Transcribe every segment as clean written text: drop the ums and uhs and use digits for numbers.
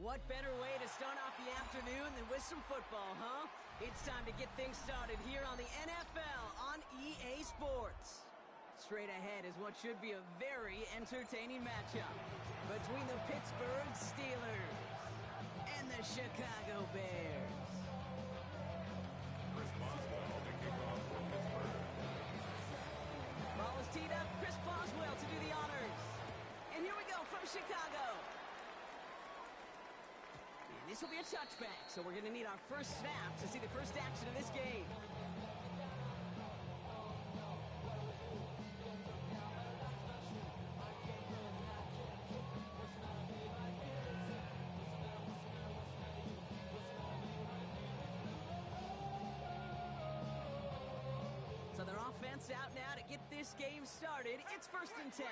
What better way to start off the afternoon than with some football, huh? It's time to get things started here on the NFL on EA Sports. Straight ahead is what should be a very entertaining matchup between the Pittsburgh Steelers and the Chicago Bears. Chris Boswell to kick off for Pittsburgh. Ball is teed up. Chris Boswell to do the honors. And here we go from Chicago. And this will be a touchback, so we're going to need our first snap to see the first action of this game. So their offense out now to get this game started. It's 1st and 10.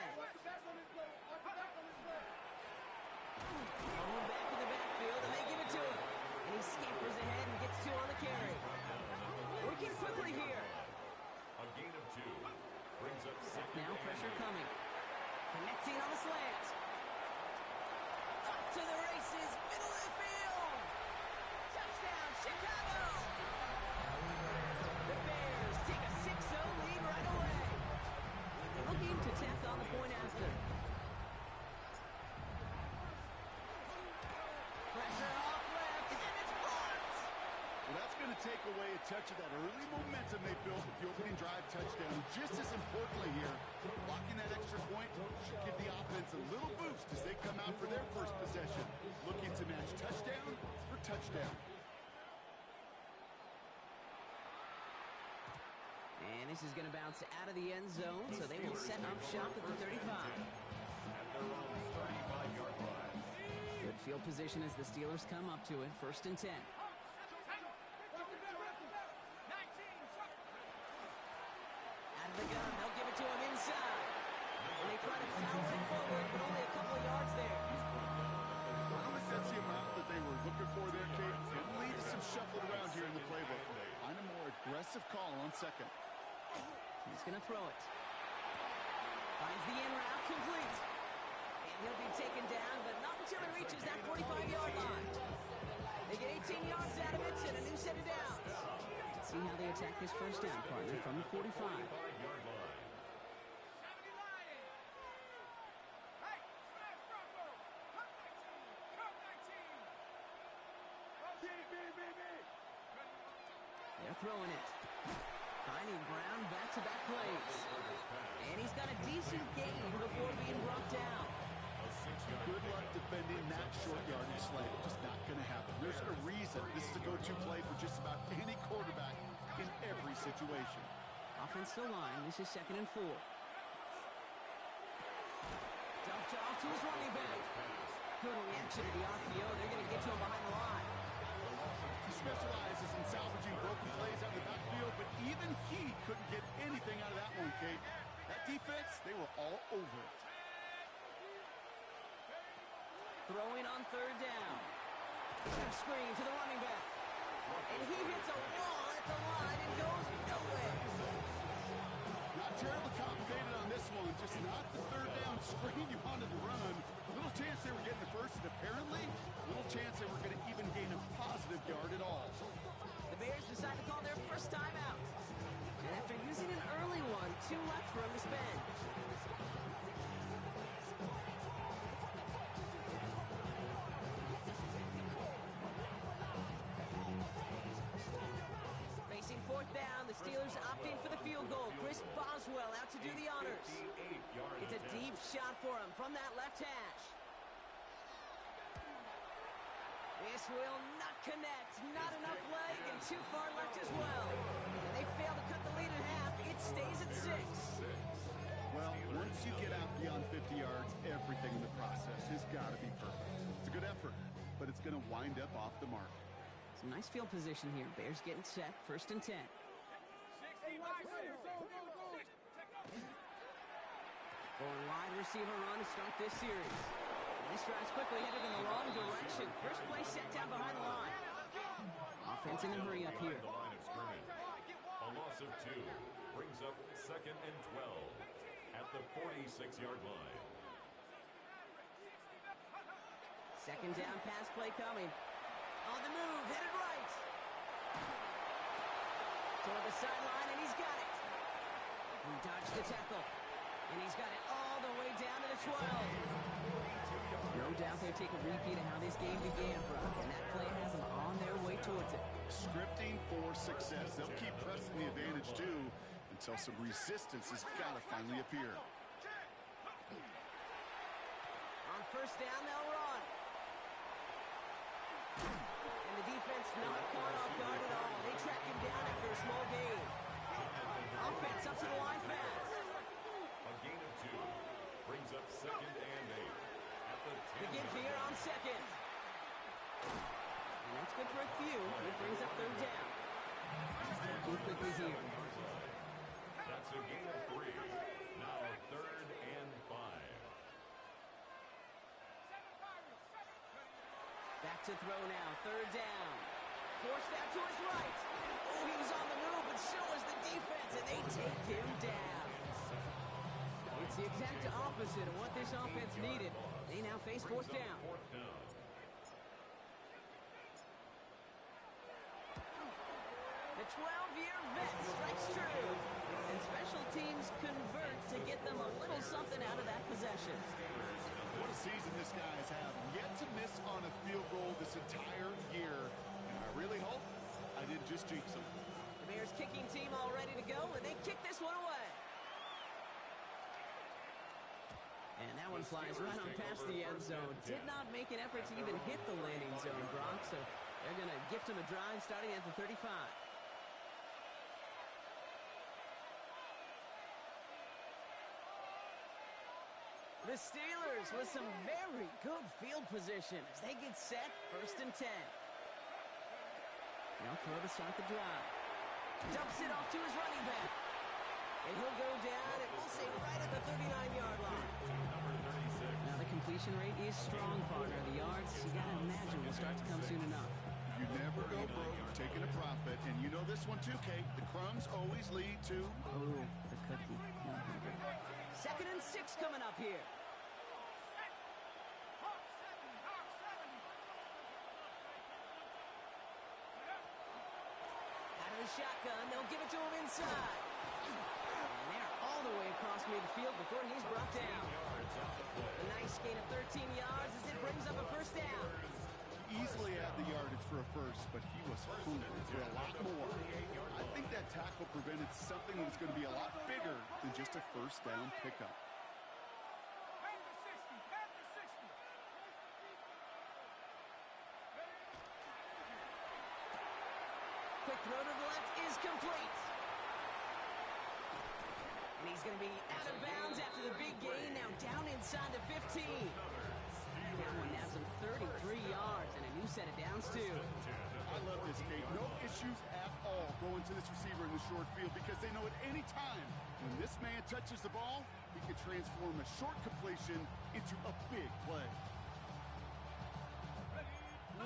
Thrown back in the backfield, and they give it to him. And he scampers ahead and gets 2 on the carry. Working quickly here. A gain of 2. Brings up second. Now pressure coming. Connecting on the slant. Off to the races, middle of the field. Touchdown, Chicago. The Bears take a 6-0 lead right away. Looking to tack on the point after. Pressure off left, and it's blocked. Well, that's going to take away a touch of that early momentum they built with the opening drive touchdown. Just as importantly here, blocking that extra point should give the offense a little boost as they come out for their first possession, looking to match touchdown for touchdown. And this is going to bounce out of the end zone, so they will set up shop at the 35. At their own 35-yard line. Good field position as the Steelers come up to it. 1st and 10. Out of the gun, they'll give it to him inside. And they try to power it forward, but only a couple of yards there. I don't think that's the amount that they were looking for there, Kate. It will lead to some shuffling around here in the playbook. Find a more aggressive call on second. He's going to throw it. Finds the in route complete. And he'll be taken down, but not until he reaches that 45-yard line. They get 18 yards out of it and a new set of downs. Let's see how they attack this first down, partner, from the 45. 45-yard line. They're throwing it. Finding ground, back-to-back plays. And he's got a decent gain before being brought down. Good luck defending that short yardage slate. Just not going to happen. There's a reason this is a go-to play for just about any quarterback in every situation. Offensive line, this is 2nd and 4. Dumped off to his running back. Good reaction to the RPO. They're going to get to him behind the line. He specializes in salvaging broken plays out of the backfield, but even he couldn't get anything out of that one, Kate. That defense, they were all over it. Throwing on 3rd down. Screen to the running back. And he hits a wall at the line and goes nowhere. Not terribly complicated on this one, just not the 3rd down screen you wanted to run. Little chance they were getting the first, and apparently, little chance they were going to even gain a positive yard at all. The Bears decide to call their first timeout. And after using an early one, 2 left for him to spend. Facing 4th down, the Steelers opting for the field goal. Chris Boswell out to do the honors. It's a deep shot for him from that left hash. This will not connect. Not enough leg and too far left as well. And they fail to cut the lead in half. It stays at 6. Well, once you get out beyond 50 yards, everything in the process has got to be perfect. It's a good effort, but it's going to wind up off the mark. Some nice field position here. Bears getting set. 1st and 10. Going wide receiver run to start this series. This drive's quickly headed in the wrong direction. First play set down behind the line. Offense in a hurry up here. The line of scrimmage. A loss of 2 brings up 2nd and 12 at the 46-yard line. Second down pass play coming. On the move, headed right. Toward the sideline, and he's got it. He dodged the tackle. And he's got it all the way down to the 12. No doubt they'll take a repeat of how this game began, Brock, and that play has them on their way towards it. Scripting for success. They'll keep pressing the advantage, too, until some resistance has got to finally appear. On first down, they'll run. And the defense not caught off guard at all. They track him down after a small gain. Offense up to the line fast. A gain of 2 brings up 2nd and 8 at the 10. The give here on second. And that's good for a few. It brings up third down. Working quickly here. That's a gain of 3. Now 3rd and 5. Back to throw now. Third down. Forced out to his right. Oh, he was on the move, but so was the defense, and they take him down. It's the exact opposite of what this offense needed. They now face fourth down. The 12-year vet strikes true. And special teams convert to get them a little something out of that possession. What a season this guy has had. Yet to miss on a field goal this entire year. And I really hope I didn't just jinx him. The Bears kicking team all ready to go, and they kick this one away. And that one flies right on past the end zone. Did not make an effort to even hit the landing zone, Brock. So they're going to gift him a drive starting at the 35. The Steelers with some very good field position as they get set, 1st and 10. Now throw to start the drive. Dumps it off to his running back. And he'll go down, and we'll say right at the 39-yard line. Now the completion rate is strong, partner. The yards, you gotta imagine, will start to come soon enough. You never go broke taking a profit. And you know this one too, Kate. The crumbs always lead to... Oh, the cookie. No, 2nd and 6 coming up here. Out of the shotgun, they'll give it to him inside. And they're all the way across midfield before he's brought down. A nice gain of 13 yards as it brings up a first down. Easily had the yardage for a first, but he was hungry for a lot more. I think that tackle prevented something that was going to be a lot bigger than just a first down pickup. Quick throw to the left is complete. And he's going to be out of bounds after the big gain. Now down inside the 15. That one nabs him 33 yards and a new set of downs, too. I love this, Kate. No issues at all going to this receiver in the short field because they know at any time when this man touches the ball, he can transform a short completion into a big play.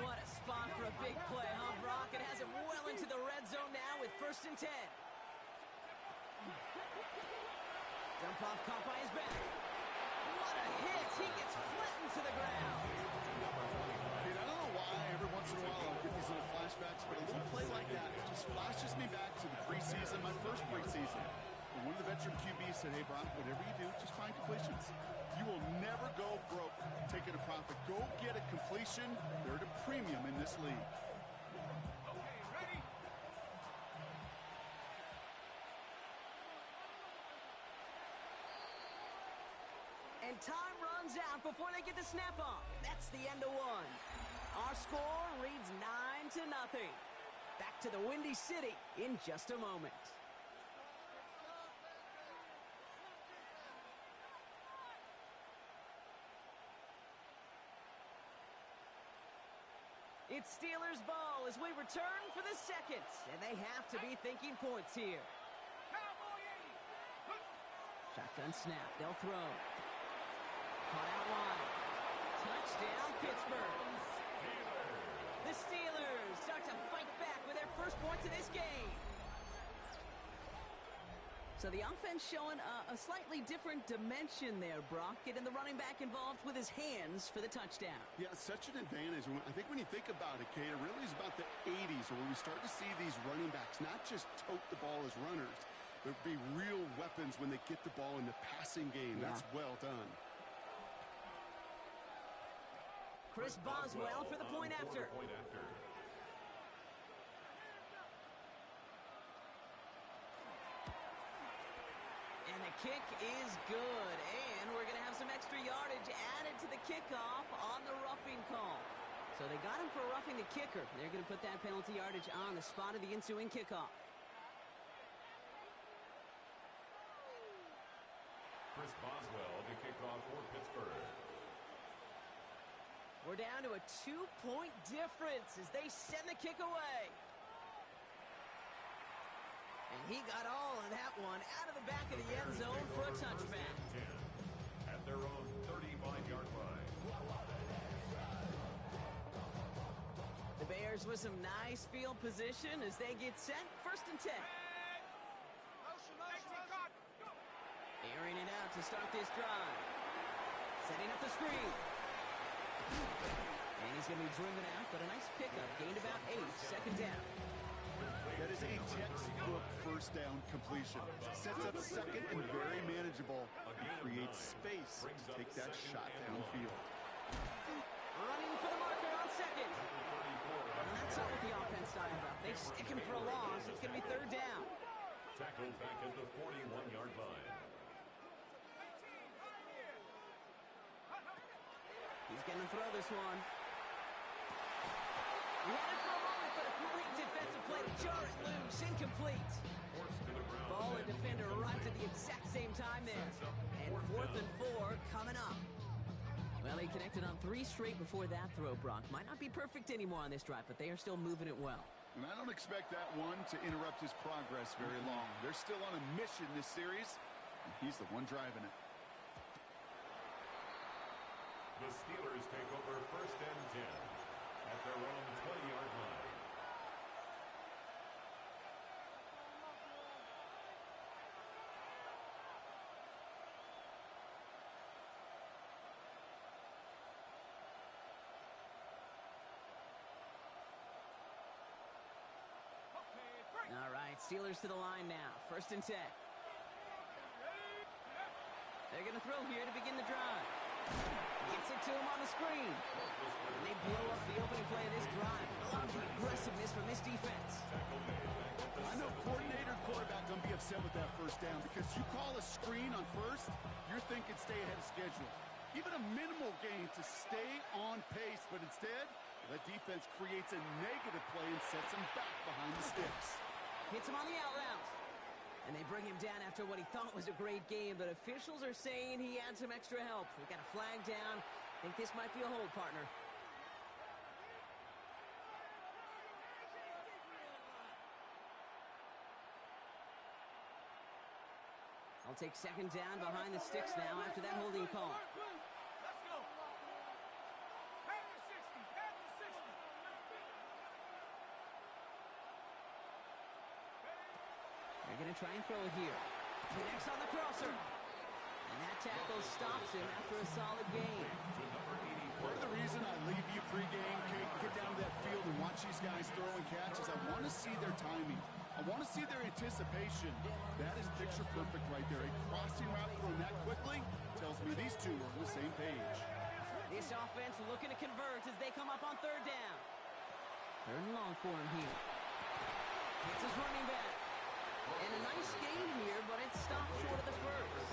What a spot for a big play, huh, Brock? It has him well into the red zone now with 1st and 10. Dump off caught by his back. What a hit! He gets flattened to the ground. Kate, I don't know why every once in a while I'll get these little flashbacks, but a little play like that just flashes me back to the preseason, my first preseason. When one of the veteran QBs said, hey, Brock, whatever you do, just find completions. You will never go broke taking a profit. Go get a completion. They're at a premium in this league. Okay, ready? And time runs out before they get the snap off. That's the end of one. Our score reads 9-0. Back to the Windy City in just a moment. It's Steelers ball as we return for the second, and they have to be thinking points here. Shotgun snap, they'll throw. Caught out wide. Touchdown, Pittsburgh. The Steelers start to fight back with their first points of this game. So the offense showing a slightly different dimension there, Brock. Getting the running back involved with his hands for the touchdown. Yeah, such an advantage. I think when you think about it, Kate, it really is about the 80s where we start to see these running backs not just tote the ball as runners. There'll be real weapons when they get the ball in the passing game. Yeah. That's well done. Chris Boswell for the point after. And the kick is good. And we're going to have some extra yardage added to the kickoff on the roughing call. So they got him for roughing the kicker. They're going to put that penalty yardage on the spot of the ensuing kickoff. Chris Boswell to kick off for Pittsburgh. We're down to a 2-point difference as they send the kick away. And he got all of that one out of the back of the end zone for a touchback. At their own 35-yard line. The Bears with some nice field position as they get set. 1st and 10. Airing it out to start this drive. Setting up the screen. And he's going to be driven out, but a nice pickup. Gained about 8. 2nd down. That is a textbook first down completion. Sets up second and very manageable. Creates space to take that shot downfield. Running for the marker on 2nd. And that's not what the offense thought about. They stick him for a loss. It's going to be 3rd down. Tackled back at the 41-yard line. He's going to throw this one. He had it for a moment, but a great defensive play to jar it loose. Incomplete. Forced to the ground. Ball and defender arrived at the exact same time there. And 4th and 4 coming up. Well, he connected on 3 straight before that throw, Brock. Might not be perfect anymore on this drive, but they are still moving it well. And I don't expect that one to interrupt his progress very long. They're still on a mission this series, and he's the one driving it. The Steelers take over 1st and 10 at their own 20-yard line. All right, Steelers to the line now. 1st and 10. They're going to throw here to begin the drive. Gets it to him on the screen. And they blow up the opening play of this drive. I love the aggressiveness from this defense. I know coordinator and quarterback going to be upset with that 1st down because you call a screen on 1st, you're thinking stay ahead of schedule. Even a minimal gain to stay on pace, but instead, that defense creates a negative play and sets him back behind the sticks. Hits him on the out route. And they bring him down after what he thought was a great game, but officials are saying he had some extra help. We got a flag down. I think this might be a hold, partner. I'll take 2nd down behind the sticks now after that holding call. Let's go. Head to 60. Head to 60. They're going to try and throw it here. Connects on the crosser. And that tackle stops him after a solid gain. Part of the reason I leave you pregame, Kate, get down to that field and watch these guys throw and catch is I want to see their timing. I want to see their anticipation. That is picture perfect right there. A crossing route thrown that quickly tells me these two are on the same page. This offense looking to convert as they come up on 3rd down. 3rd and long for him here. It's his running back. And a nice gain here, but it stopped short of the 1st.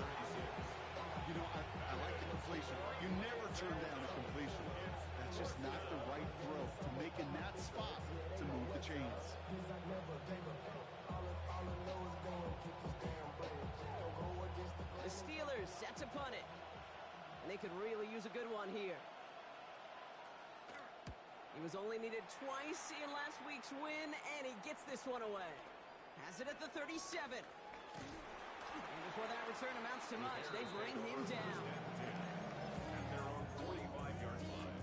You know, I like the completion. You never turn down a completion. That's just not the right throw to make in that spot to move the chains. The Steelers set to punt it. And they could really use a good one here. He was only needed twice in last week's win, and he gets this one away. Has it at the 37. And before that return amounts to much, they bring him down. At their own 45-yard line.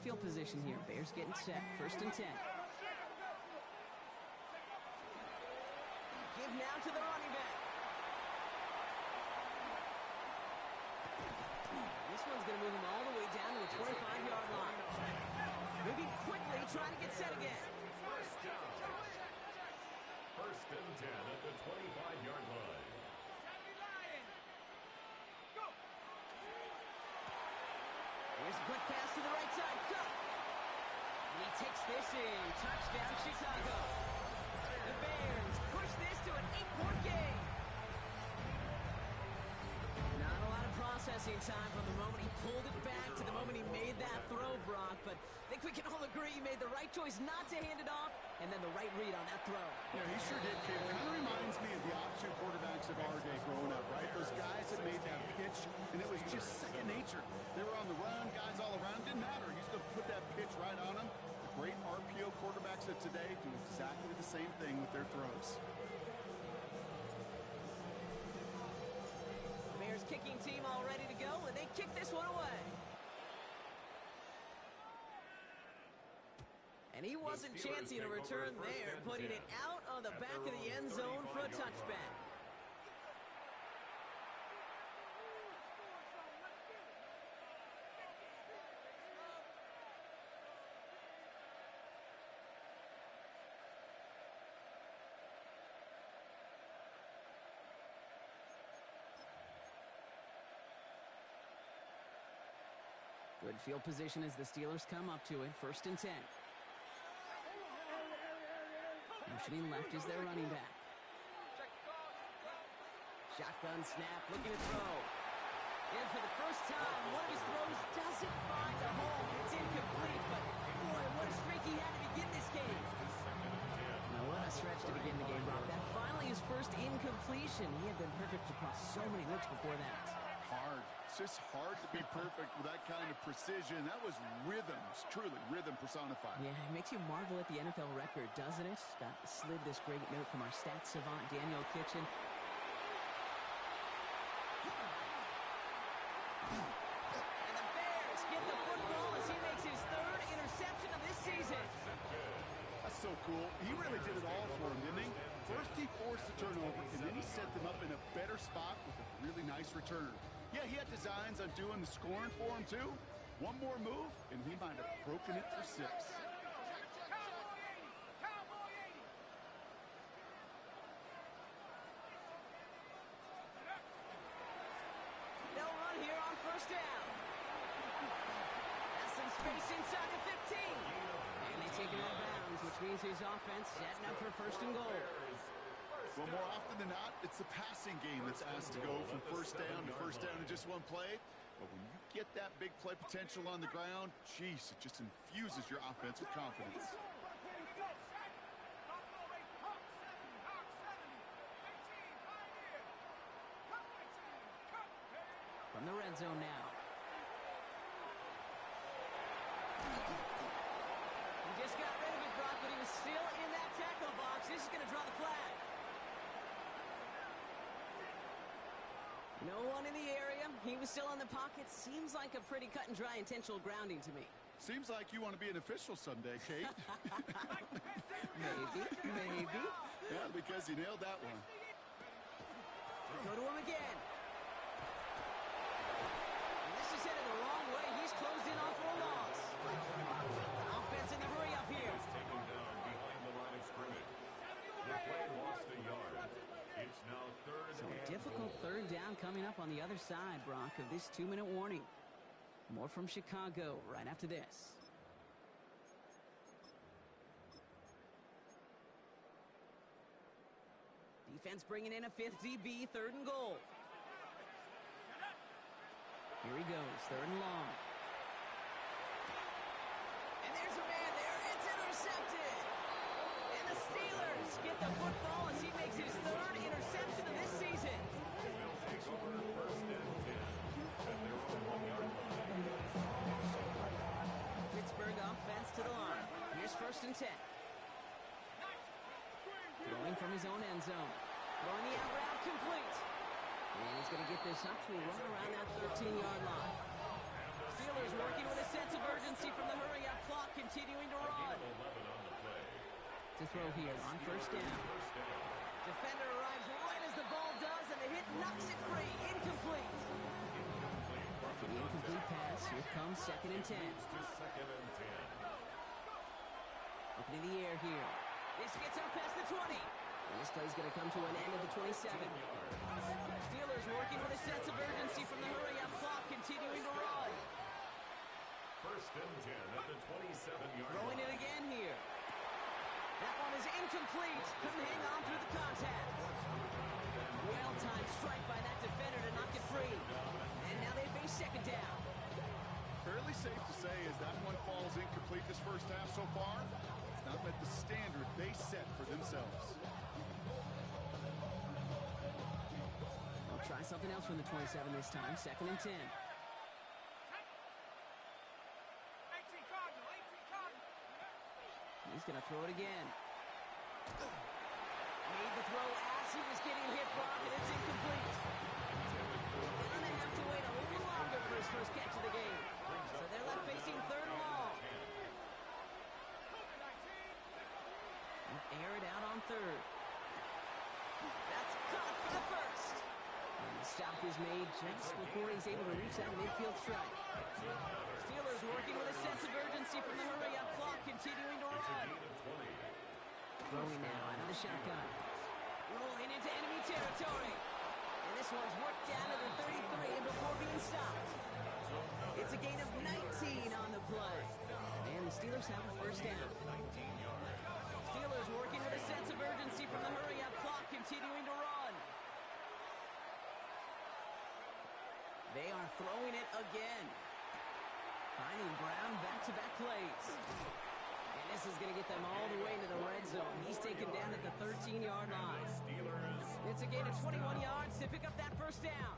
field position here. Bears getting set. 1st and 10. Give now to the running back. This one's going to move him all the way down to the 25-yard line. Moving quickly, trying to get set again. First down. 1st and 10 at the 25-yard line. Here's a quick pass to the right side. Cut. And he takes this in. Touchdown, Chicago. The Bears push this to an 8-point game. Not a lot of processing time from the moment he pulled it back to the moment he made that throw, Brock. But I think we can all agree he made the right choice not to hand it off, and then the right read on that throw. Yeah, he sure did, kid. Kind of reminds me of the offensive quarterbacks of our day growing up, right? Those guys that made that pitch, and it was just second nature. They were on the run, guys all around. Didn't matter. He's going to put that pitch right on them. The great RPO quarterbacks of today do exactly the same thing with their throws. Bears kicking team all ready to go, and they kick this one away. And he wasn't chancing a return there, putting it out on the back of the end zone for a touchback. Good field position as the Steelers come up to it. 1st and 10. Motioning left is their running back. Shotgun snap, looking to throw. And for the first time, one of his throws doesn't find a home. It's incomplete, but boy, what a streak he had to begin this game. Now, what a stretch to begin the game, Rob. That finally his first incompletion. He had been perfect across so many looks before that. Hard. It's just hard to be perfect with that kind of precision. That was rhythm. It's truly rhythm personified. Yeah, it makes you marvel at the NFL record, doesn't it? Got slid this great note from our stats savant, Daniel Kitchen. And the Bears get the football as he makes his 3rd interception of this season. That's so cool. He really did it all for him, didn't he? First he forced the turnover, and then he set them up in a better spot with a really nice return. Yeah, he had designs on doing the scoring for him, too. One more move, and he might have broken it for 6. They'll run here on 1st down. Has some space inside the 15. And they take it out of bounds, which means his offense setting up for 1st and goal. Well, more often than not, it's the passing game that's asked to go from 1st down to 1st down in just one play. But when you get that big play potential on the ground, geez, it just infuses your offense with confidence. From the red zone now. He just got rid of it, Brock, but he was still in that tackle box. This is going to draw the flag. No one in the area. He was still in the pocket. Seems like a pretty cut and dry intentional grounding to me. Seems like you want to be an official someday, Kate. Maybe. Yeah, because you nailed that one. They go to him again. And this is headed the wrong way. He's closed in on for a loss. Offense in the hurry up here. Taken down behind the line of scrimmage. The play lost a yard. It's now 3rd So a and difficult goal. 3rd down coming up on the other side, Brock, of this 2-minute warning. More from Chicago right after this. Defense bringing in a 5th DB, 3rd and goal. Here he goes, 3rd and long. And there's a man there. It's intercepted. And the Steelers get the football as he makes his 3rd interception of this season. They'll take over 1st and 10 at their own 1-yard line. Pittsburgh offense to the line. Here's 1st and 10. Throwing from his own end zone. Throwing the out route complete. And he's going to get this up to a run around that 13-yard line. Steelers working with a sense of urgency from the hurry-up clock, continuing to A gain run. of 11 on the play. To throw here on first down. First down. Defender arrives right as the ball does, and the hit knocks it free. Incomplete. After the incomplete pass, here comes 2nd and 10. To 2nd and 10. Looking in the air here. This gets out past the 20. And this play's going to come to an end at the 27. Steelers working with a sense of urgency from the hurry-up clock, continuing to run. First and 10 at the 27-yard Throwing line. it again here. That one is incomplete. Couldn't hang on through the contact. Well-timed strike by that defender to knock it free. And now they face 2nd down. Fairly safe to say as that one falls incomplete this first half so far, it's not met the standard they set for themselves. They'll try something else from the 27 this time. 2nd and 10. 18 Cardinal, 18 Cardinal. He's going to throw it again. Made the throw as he was getting hit, Brock, and it's incomplete. Going to have to wait a little longer for his first catch of the game. So they're left facing 3rd and long. Air it out on 3rd. That's caught for the first. And the stop is made just before he's able to reach that midfield strike. Steelers working with a sense of urgency from the hurry-up clock, continuing to run. Throwing now out of the shotgun. Rolling into enemy territory. And this one's worked down to the 33 before being stopped. It's a gain of 19 on the play. And the Steelers have a first down. Steelers working with a sense of urgency from the hurry-up clock, continuing to run. They are throwing it again. Finding Brown back-to-back plays. And this is going to get them all the way into the red zone. He's taken down at the 13-yard line. It's a gain of 21 yards to pick up that first down.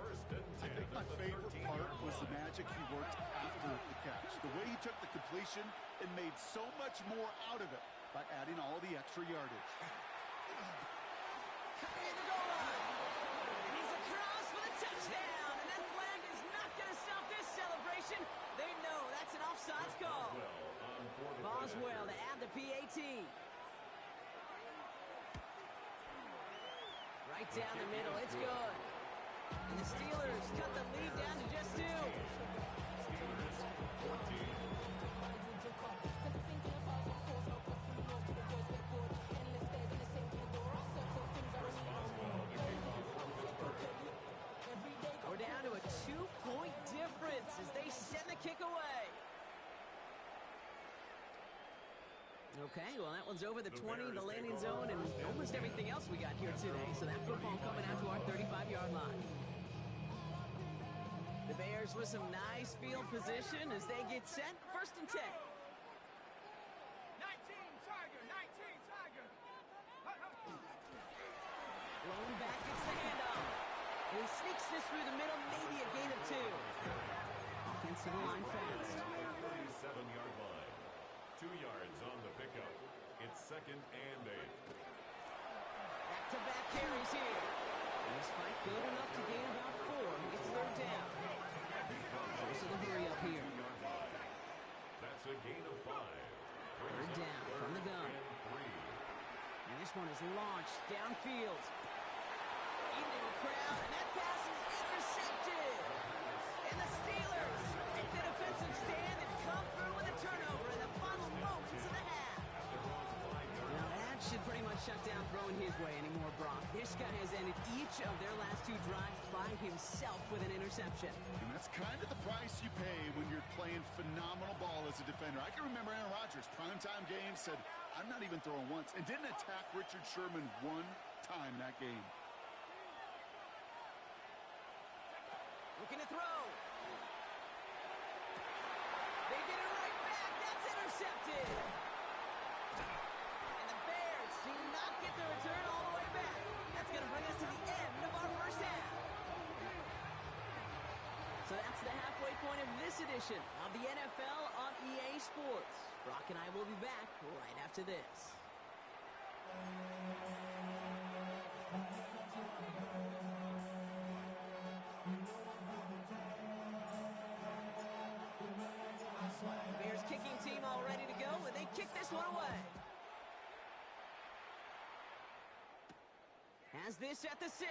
I think my favorite part was the magic he worked after the catch. The way he took the completion and made so much more out of it by adding all the extra yardage. Coming in the goal line. And he's across for the touchdown. And that flag is not going to stop this celebration. They know that's an offsides call. Boswell to add the PAT. Right down the middle. It's good. And the Steelers cut the lead down to just 2. We're down to a 2-point difference as they send the kick away. Okay, well, that one's over the 20, the landing zone, and almost everything else we got here today. So that football coming out to our 35-yard line. The Bears with some nice field position as they get set. 1st and 10. 19 Tiger, 19 Tiger. Lone back gets the handoff. And he sneaks this through the middle, maybe a gain of 2. Offensive line fast. 37-yard line. 2 yards on the pickup. It's 2nd and 8. Back-to-back carries here. And this fight good enough to gain about 4. It's 3rd down. Goes to the hurry-up here. That's a gain of 5. 3rd down from the gun. And this one is launched downfield. Into a crowd, and that pass is intercepted. And the Steelers make the defensive stand and come through with a turnover in the final moments of the half. Now that should pretty much shut down throwing his way anymore, Brock. This guy has ended each of their last 2 drives by himself with an interception. And that's kind of the price you pay when you're playing phenomenal ball as a defender. I can remember Aaron Rodgers, primetime game, said, I'm not even throwing once, and didn't attack Richard Sherman one time that game. Looking to throw. They get it right back. That's intercepted. And the Bears do not get the return all the way back. That's going to bring us to the end of our first half. So that's the halfway point of this edition of the NFL on EA Sports. Brock and I will be back right after this. Has this at the 6.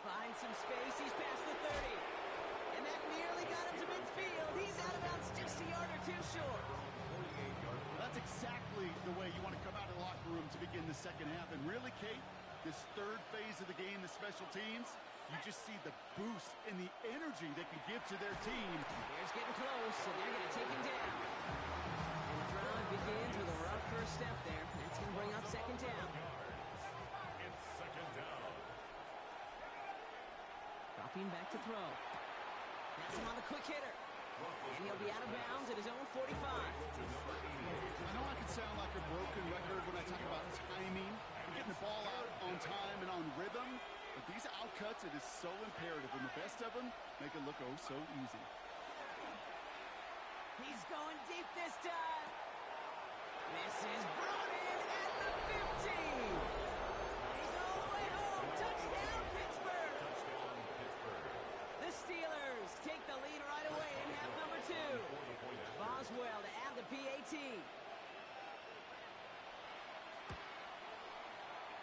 Finds some space. He's past the 30. And that nearly got him to midfield. He's out of bounds just a yard or two short. That's exactly the way you want to come out of the locker room to begin the second half. And really, Kate, this third phase of the game, the special teams, you just see the boost and the energy they can give to their team. Bears getting close, and they're going to take him down. And the drive begins with a rough first step there. That's going to bring up second down. It's second down. Dropping back to throw. Pass him on the quick hitter. And he'll be out of bounds at his own 45. I know I can sound like a broken record when I talk about timing and getting the ball out on time and on rhythm, but these outcuts, it is so imperative, and the best of them make it look oh so easy. He's going deep this time. This is brought in at the 15. He's all the way home. Touchdown, Pittsburgh. Touchdown, Pittsburgh. The Steelers take the lead right away in half number 2. Boswell to add the PAT.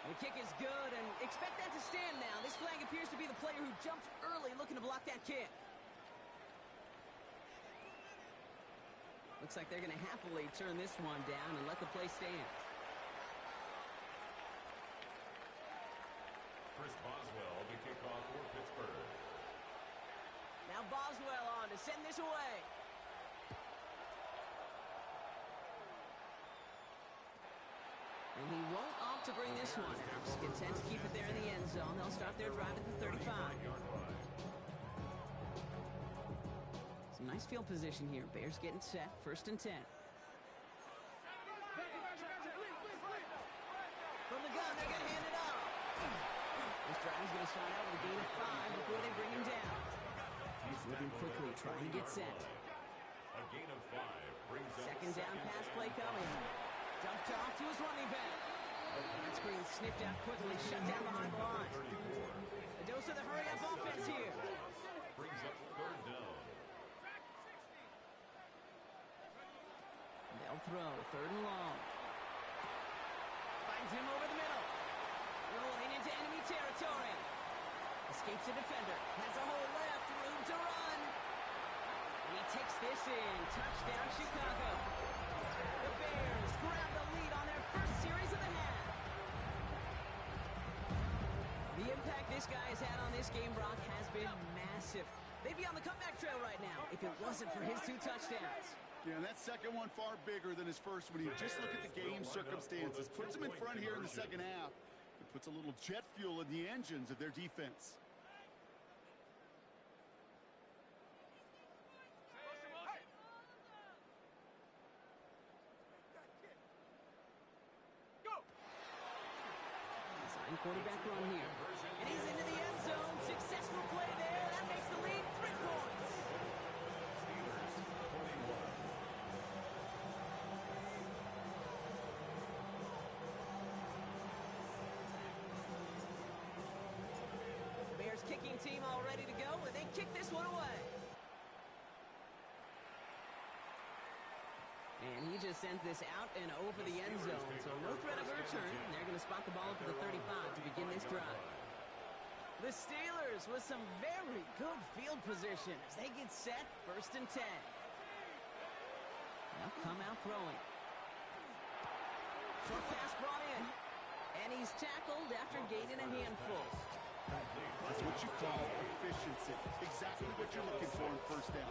The kick is good, and expect that to stand now. This flag appears to be the player who jumps early looking to block that kick. Looks like they're going to happily turn this one down and let the play stand. Chris Boswell, the kickoff for Pittsburgh. Now Boswell on to send this away. And he won't opt to bring this one out. He's content to keep it there in the end zone. They'll start their drive at the 35. Some nice field position here. Bears getting set. First and 10. From the gun, they're going to hand it off. This drive is going to start out with a gain of 5 before they bring him down. He's moving quickly, trying to get set. A gain of 5 brings up Second down pass play coming. Dumped off to his running back. That screen sniffed out quickly, shut down behind the line. A dose of the hurry-up offense here. Brings up third down. They'll throw, third and long. Finds him over the middle. Rolling into enemy territory. Escapes a defender. Has a hole left, room to run. And he takes this in. Touchdown, Chicago. The Bears grab the lead on their first series of the half. The impact this guy has had on this game, Brock, has been massive. They'd be on the comeback trail right now if it wasn't for his 2 touchdowns. Yeah, and that second one far bigger than his first one. You just look at the game circumstances. Puts them in front here in the second half. It puts a little jet fuel in the engines of their defense. Design quarterback run here. And he's into the end zone. Successful play there. That makes the lead 3 points. Steelers 21. The Bears kicking team all ready to go, and they kick this one away. And he just sends this out and over the end zone, so no threat of a return. They're going to spot the ball up at the 35 to begin this drive. The Steelers with some very good field position as they get set, first and 10. Now come out throwing. Short pass brought in. And he's tackled after gaining a handful. That's what you call efficiency. Exactly what you're looking for in first down.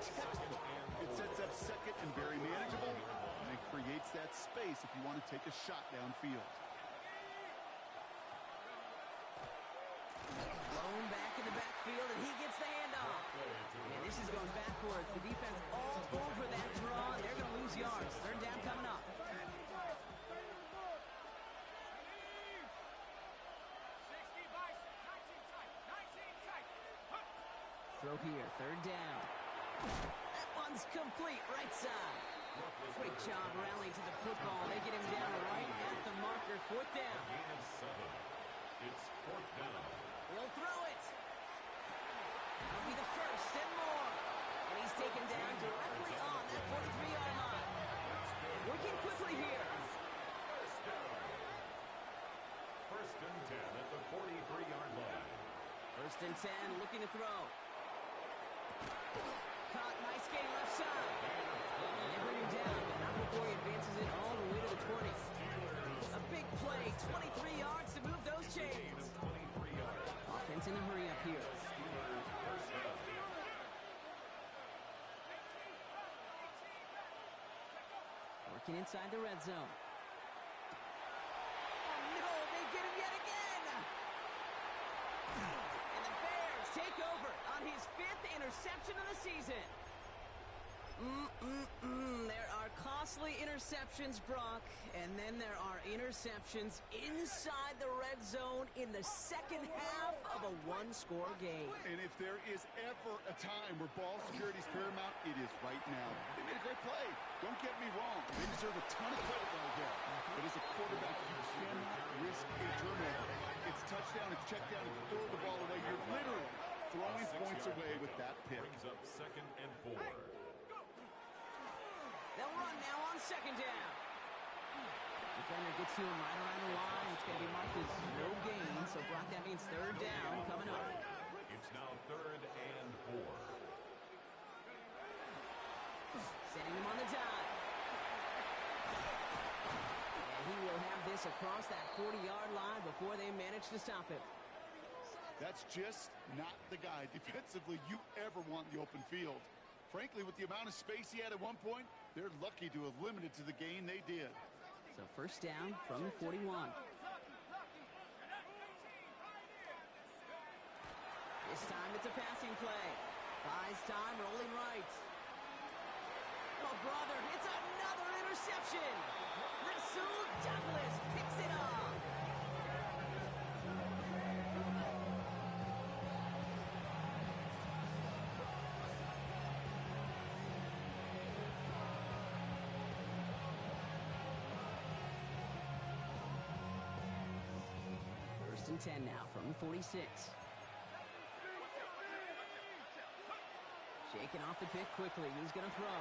Textbook. It sets up second and very manageable, and it creates that space if you want to take a shot downfield. Blown back in the backfield, and he gets the handoff. And this is going backwards. The defense all over that draw, and they're going to lose yards. Third down coming up. Throw here, third down. That one's complete, right side. Great job rallying to the football. They get him down right at the marker, fourth down. Gain of 7. It's fourth down. He'll throw it. That'll be the first and more. And he's taken down directly on that 43-yard line. Working quickly here. First and 10, looking to throw. Caught, nice gain left side. And they bring him down, but not before he advances it all the way to the 20. A big play, 23 yards to move those chains. Offense in a hurry up here. Working inside the red zone. Oh no, they get him yet again! And the Bears take over on his 5th interception of the season. There are costly interceptions, Brock, and then there are interceptions inside the red zone in the second half of a one-score game. And if there is ever a time where ball security is paramount, it is right now. They made a great play. Don't get me wrong. They deserve a ton of credit right there. But as a quarterback, you cannot risk a turnover. It's touchdown, it's check down, it's throw the ball away. You're literally throwing points away with that pick. Brings up 2nd and 4. They'll run now on 2nd down. Defender gets to him right around the line. It's going to be marked as no gain. So, Brock, that means 3rd down coming up. It's now 3rd and 4. Setting him on the dive. And he will have this across that 40-yard line before they manage to stop him. That's just not the guy defensively you ever want in the open field. Frankly, with the amount of space he had at one point, they're lucky to have limited to the gain they did. So 1st down from the 41. This time it's a passing play. Buys time, rolling right. Oh, brother, it's another interception. Rasul Douglas picks it up. First and 10 now from the 46. Shaking off the pick quickly. He's going to throw.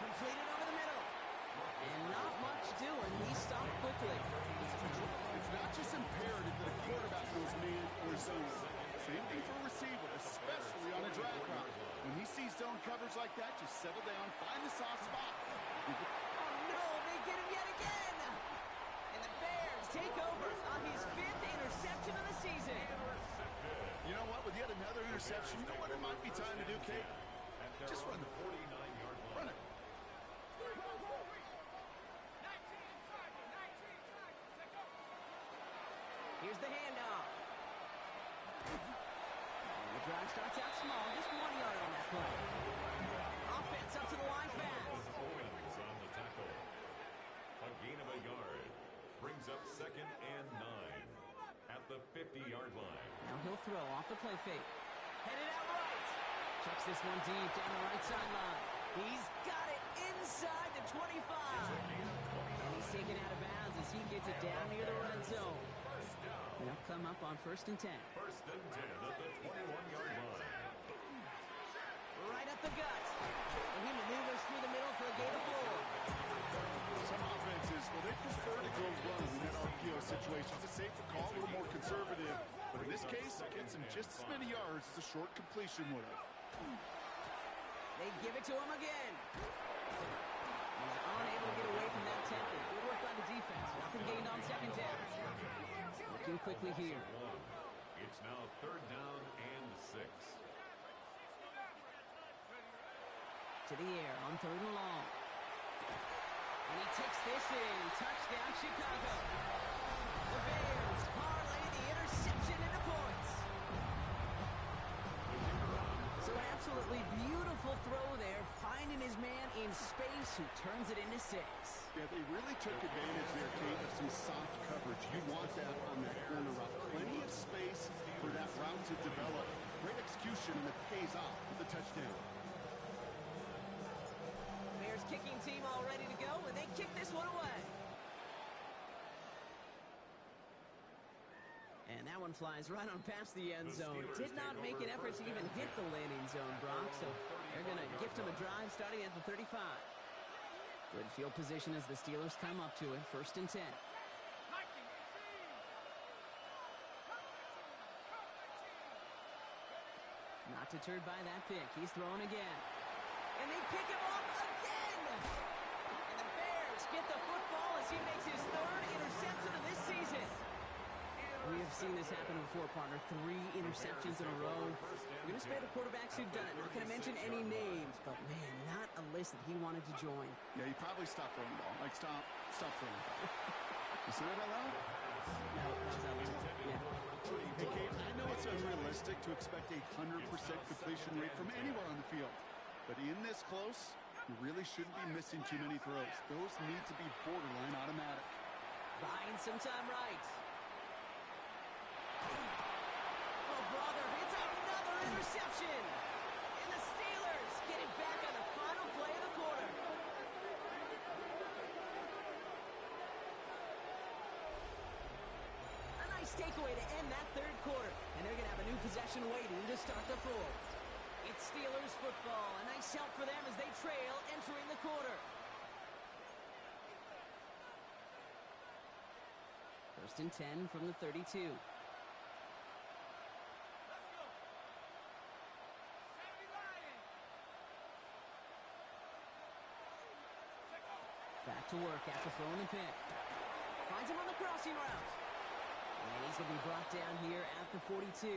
Completed over the middle. And not much doing. He stopped quickly. It's not just imperative that a quarterback knows man or zone. Same thing for a receiver, especially on a drag route. When he sees zone coverage like that, just settle down, find the soft spot. Oh, no, they get him yet again. And the Bears take over on his 5th interception of the season. You know what? With yet another interception, you know what it might be time to do, Kate? Just run the 49-yard line. Run it. Here's the handoff. And the drive starts out small, just 1 yard on that play. Offense up to the line fast. Owens on the tackle. A gain of a yard. Brings up 2nd and 9 at the 50-yard line. Now he'll throw off the play fake. Headed out right. Checks this one deep down the right sideline. He's got it inside the 25. And he's taken out of bounds as he gets it down near the red zone. They'll come up on 1st and 10. 1st and 10 at the 21-yard line. Right up the gut. And he maneuvers through the middle for a gain of 4. Some offenses, well, they prefer to go run in that RPO situation. It's a safer call, a little more conservative. But in this case, it gets him just as many yards as a short completion would have. They give it to him again. He's unable to get away from that tempo. Good work by the defense. Nothing gained on 2nd down. Looking quickly here. It's now 3rd down and 6. To the air on 3rd and long. And he takes this in. Touchdown, Chicago. The Bears parlay the interception into points. So an absolutely beautiful throw there, finding his man in space who turns it into 6. Yeah, they really took advantage there, Kate, of some soft coverage. You want that on that corner route. Plenty of space for that route to develop. Great execution, and it pays off with the touchdown. Bears kicking team all ready to go, and they kick this one away. And that one flies right on past the end zone. Did not make an effort to even hit the landing zone, Brock, so they're going to gift him a drive starting at the 35. Good field position as the Steelers come up to it. 1st and 10. Not deterred by that pick. He's throwing again. And they pick him off again! And the Bears get the football as he makes his third interception of this season. We have seen this happen before, partner. 3 interceptions in a row. We're going to spare the quarterbacks who've done it. Not going to mention any names, but man, not a list that he wanted to join. Yeah, he probably stopped throwing the ball. Like, stop throwing the ball. You see that out loud? No, that was out loud. Yeah. Hey, Kate, I know it's unrealistic to expect a 100% completion rate from anywhere on the field. But in this close, you really shouldn't be missing too many throws. Those need to be borderline automatic. Buying some time right. Oh, brother, it's another interception. And the Steelers get it back on the final play of the quarter. A nice takeaway to end that third quarter. And they're going to have a new possession waiting to start the fourth. It's Steelers football. A nice help for them as they trail entering the quarter. First and 10 from the 32. Back to work after throwing the pick. Finds him on the crossing route. And he's going to be brought down here at the 42.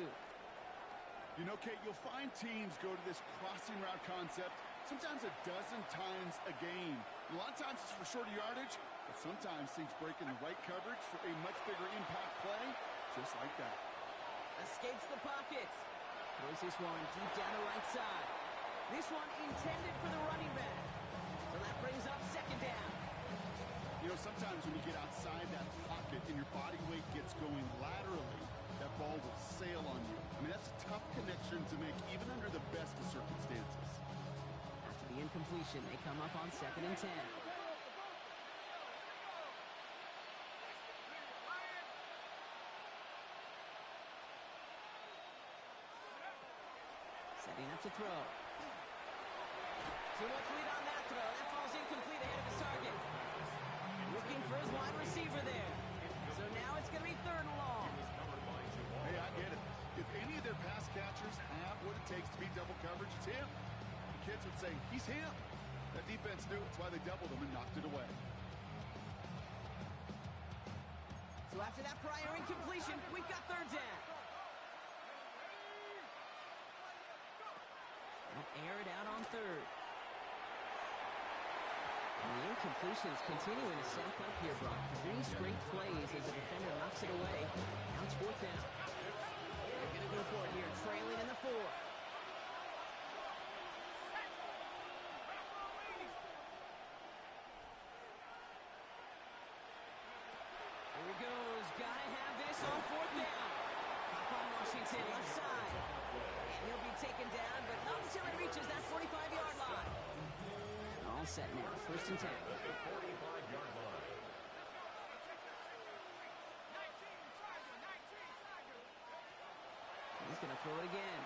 You know, Kate, you'll find teams go to this crossing route concept sometimes a dozen times a game. A lot of times it's for shorter yardage, but sometimes things break in the right coverage for a much bigger impact play, just like that. Escapes the pocket. Throws this one deep down the right side. This one intended for the running back. So that brings up second down. You know, sometimes when you get outside that pocket and your body weight gets going laterally, that ball will sail on you. I mean, that's a tough connection to make even under the best of circumstances. After the incompletion, they come up on second and 10. Setting up to throw. Too much lead on that throw. That falls incomplete ahead of his target. Looking for his wide receiver there. So now it's going to be third and long. Hey, I get it. If any of their pass catchers have what it takes to beat double coverage, it's him. The kids would say, he's him. That defense knew it's why they doubled him and knocked it away. So after that prior incompletion, we've got third down. They'll air it out on third. And the incompletions continuing to stack up here, Brock. 3 straight plays as a defender knocks it away. Now it's fourth down. They're going to go for it here, trailing in the fourth. Here he goes. Gotta have this on fourth down. Up on Washington, left side. And he'll be taken down, but not until he reaches that 45-yard line. All set now. First and 10. 45-yard line. He's going to throw it again.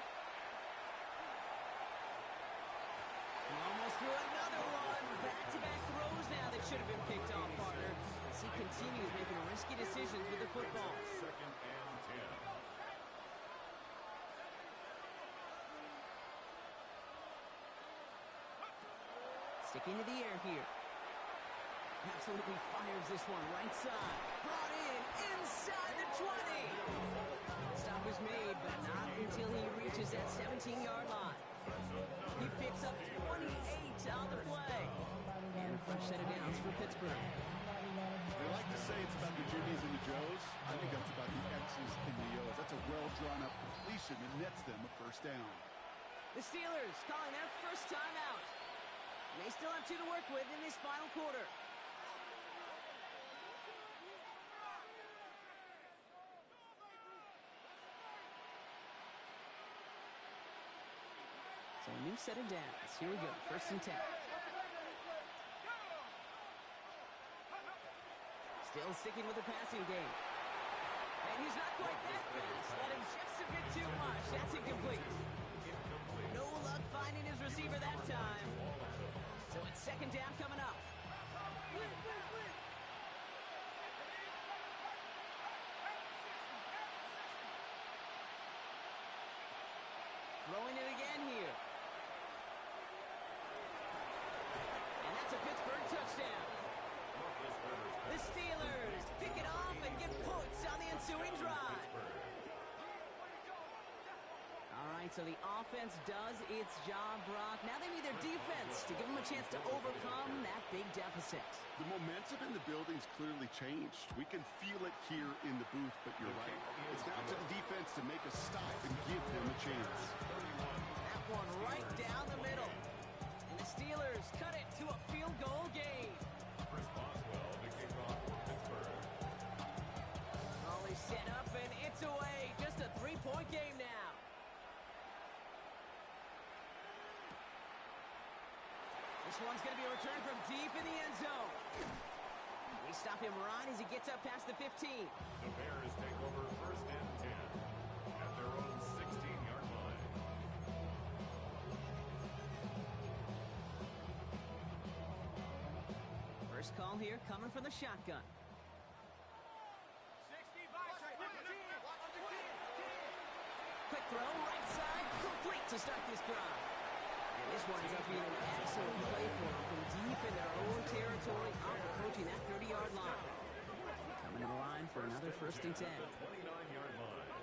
He almost threw another one. Back-to-back throws now that should have been picked off, partner. As he continues making risky decisions with the football. Second and 10. Sticking to the air here. Absolutely fires this one right side. Brought in inside the 20. The stop is made, but not until he reaches that 17-yard line. He picks up 28 on the play. And a fresh set of downs for Pittsburgh. They like to say it's about the Jimmies and the Joes. I think that's about the X's and the O's. That's a well-drawn-up completion that nets them a first down. The Steelers calling their first time out. They still have 2 to work with in this final quarter. So a new set of downs. Here we go. First and 10. Still sticking with the passing game. And he's not quite that fast. Let him just a bit too much. That's incomplete. No luck finding his receiver that time. So it's second down coming up. Throwing it again. so the offense does its job, Brock. Now they need their defense to give them a chance to overcome that big deficit. The momentum in the building's clearly changed. We can feel it here in the booth, but you're right. It's down to the defense to make a stop and give them a chance. That one right down the middle. And the Steelers cut it to a field goal game. Chris Boswell, the kickoff for Pittsburgh. Raleigh set up and it's away. Just a 3-point game now. This one's going to be a return from deep in the end zone. They stop him right as he gets up past the 15. The Bears take over first and 10 at their own 16-yard line. First call here coming from the shotgun. 60 bicep. Quick throw, right side, complete to start this drive. And this winds up being an excellent play for them from deep in their own territory, up approaching that 30-yard line. Coming to the line for another first and 10. 29-yard line.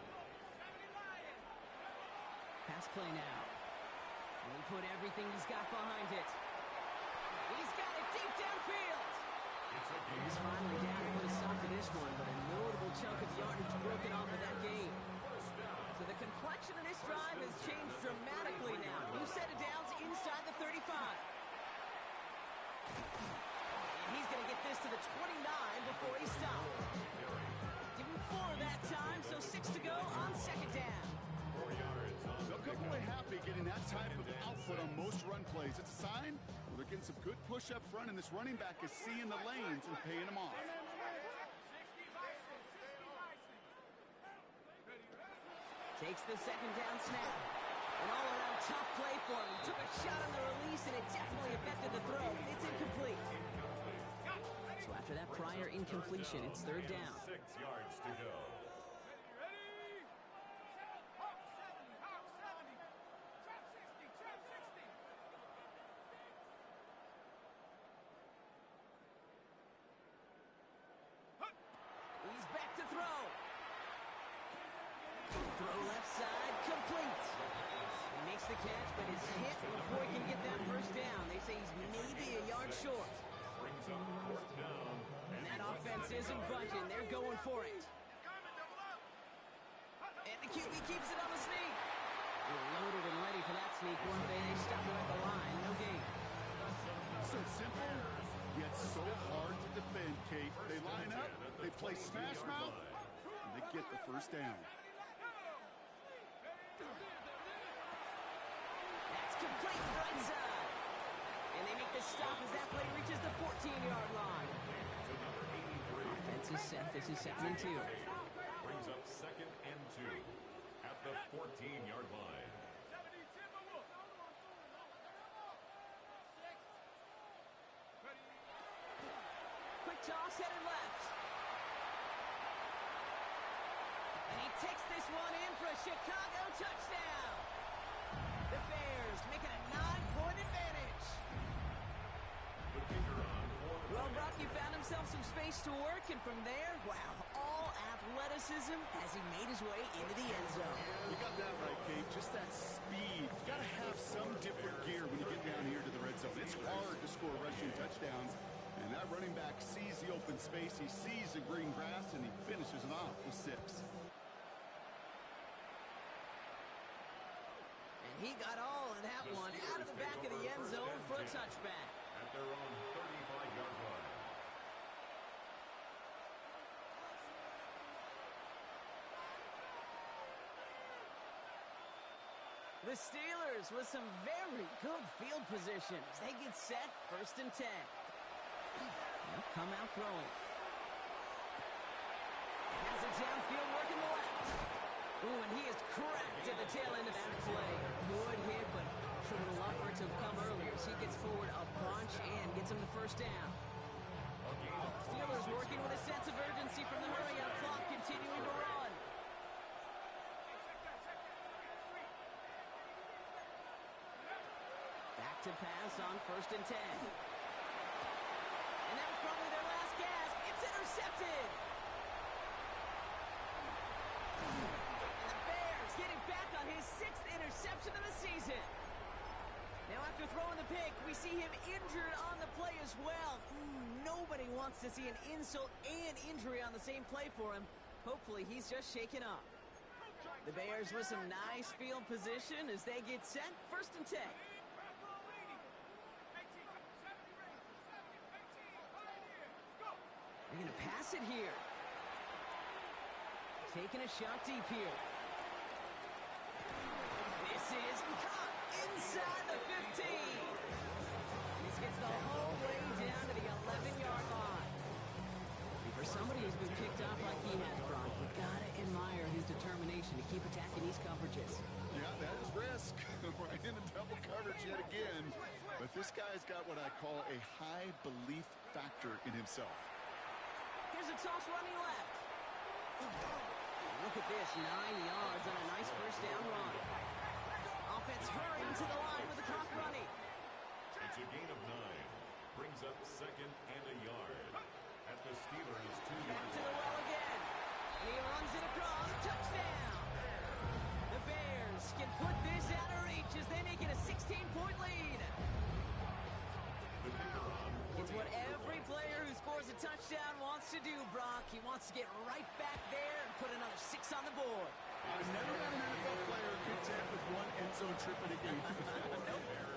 Pass play now. And he put everything he's got behind it. He's got it deep downfield. And he's finally down to put a stop to this one, but a notable chunk of yardage broken off of that game. So the complexion of this drive has changed dramatically now. New set of downs inside the 35. And he's going to get this to the 29 before he stopped. Give him 4 that time, so 6 to go on second down. 4 yards on They'll come away happy getting that type of output on most run plays. It's a sign they're getting some good push up front, and this running back is seeing the lanes and paying them off. 60 bicep. 60 bicep. Takes the second down snap. An all-around tough play for him. He took a shot on the release, and it definitely affected the throw. It's incomplete. So after that prior incompletion, it's third down. 6 yards to go. Ready? Hawk 70. Hawk 70. Trap 60. Trap 60. He's back to throw. Throw left side, complete. He makes the catch, but is hit before he can get that first down. They say he's maybe a yard short. Brings up fourth down. And that offense isn't budging. They're going for it. And the QB keeps it on the sneak. They're loaded and ready for that sneak. One day they stop him at the line. No gain. So simple, yet so hard to defend, Kate. They line up, they play smash mouth, and they get the first down. That's complete right side. And they make the stop as that play reaches the 14-yard line. Offense is set. This is 2nd and 2. Brings up 2nd and 2 at the 14-yard line. 70 Timberwolves. Quick toss headed left. And he takes this one in for a Chicago touchdown. The Bears make it a 9-point advantage. The kicker on for Well, Brock, he found himself some space to work, and from there, wow, all athleticism as he made his way into the end zone. You got that right, Kate. Just that speed. You got to have some different gear when you get down here to the red zone. It's hard to score rushing touchdowns, and that running back sees the open space, he sees the green grass, and he finishes it off with 6. And he got all of that one out of the back of the end zone for a touchback. at their own 35-yard line. The Steelers with some very good field position as they get set, 1st and 10. They'll come out throwing. Has it downfield, working the left. Ooh, and he is cracked at the tail end of that play. Good hit, but sure would have loved for it to have come earlier. So he gets forward a bunch and gets him the first down. Steelers working with a sense of urgency from the hurry-up clock, continuing to run. Back to pass on 1st and 10. And that was probably their last gasp. It's intercepted. And the Bears getting back on his 6th interception throwing the pick. We see him injured on the play as well. Nobody wants to see an insult and injury on the same play for him. Hopefully he's just shaken up. The Bears with some nice field position as they get set. 1st and 10. They're going to pass it here. Taking a shot deep here. This is caught inside the 15. And this gets the whole way down to the 11-yard line. And for somebody who's been kicked off like he has, Brock, you gotta admire his determination to keep attacking these coverages. Yeah, that is risk. Right into double coverage yet again. But this guy's got what I call a high belief factor in himself. Here's a toss running left. Look at this, 9 yards on a nice 1st down run. Offense hurrying to the line with the clock running. It's a gain of 9. Brings up 2nd and a yard. At the Steelers' 2-yard Back to the well again. And he runs it across. Touchdown. The Bears can put this out of reach as they make it a 16-point lead. The kicker on. It's what every player who scores a touchdown wants to do, Brock. He wants to get right back there and put another 6 on the board. I've never had an NFL player content with one end zone trip in a game.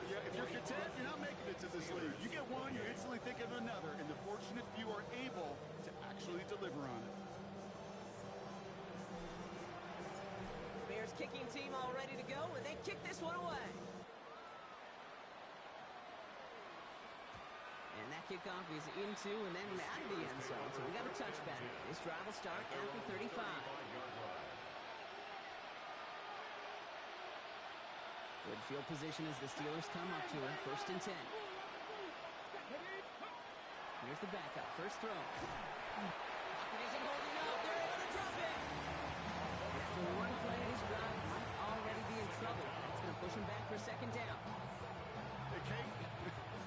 Yeah, if you're content, you're not making it to this league. You get one, you instantly think of another, and the fortunate few are able to actually deliver on it. Bears kicking team all ready to go, and they kick this one away. And that kickoff is into and then out of the end zone, so we got a touchback. This drive will start after 35. Good field position as the Steelers come up to it. 1st and 10. Here's the backup. First throw. Pocket isn't holding up. They're able to drop it. After one play, this drive might already be in trouble. That's going to push him back for 2nd down. Hey, Kate,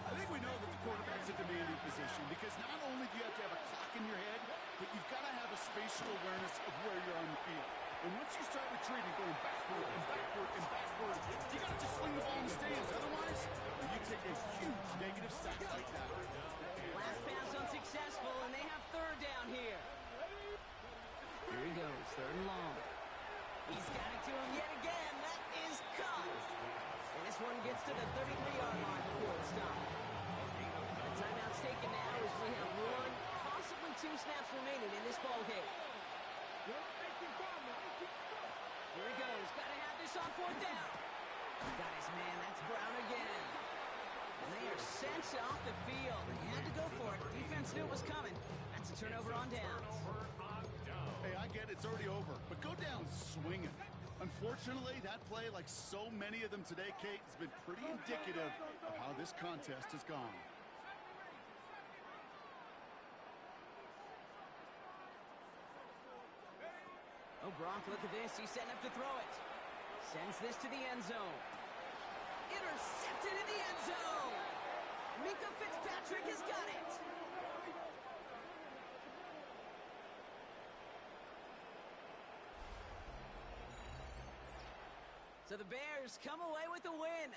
I think we know that the quarterback's a demanding position because not only do you have to have a clock in your head, but you've got to have a spatial awareness of where you're on the field. And once you start retreating, going backward and backward and backward, you got to just sling the ball in the stands. Otherwise, you take a huge negative sack like that. Last pass unsuccessful, and they have 3rd down here. Here he goes, 3rd and long. He's got it to him yet again. That is caught. And this one gets to the 33-yard line before it stops. The timeout's taken now as we have 1, possibly 2 snaps remaining in this ball game. Here he goes. Got to have this on 4th down. Got his man. That's Brown again. And they are sent off the field. They had to go for it. Defense knew it was coming. That's a turnover on downs. Hey, I get it's already over, but go down swinging. Unfortunately, that play, like so many of them today, Kate, has been pretty indicative of how this contest has gone. Oh, Brock, look at this. He's setting up to throw it. Sends this to the end zone. Intercepted in the end zone. Minkah Fitzpatrick has got it. So the Bears come away with a win.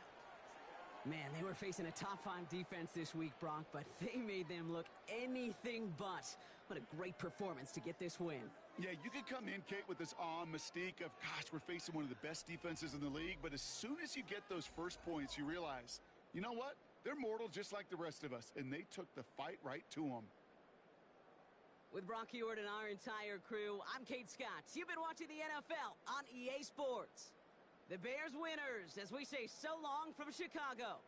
Man, they were facing a top-5 defense this week, Brock, but they made them look anything but. What a great performance to get this win. Yeah, you could come in, Kate, with this awe and mystique of, gosh, we're facing one of the best defenses in the league, but as soon as you get those first points, you realize, you know what? They're mortal just like the rest of us, and they took the fight right to them. With Brock Huard and our entire crew, I'm Kate Scott. You've been watching the NFL on EA Sports. The Bears winners, as we say so long from Chicago.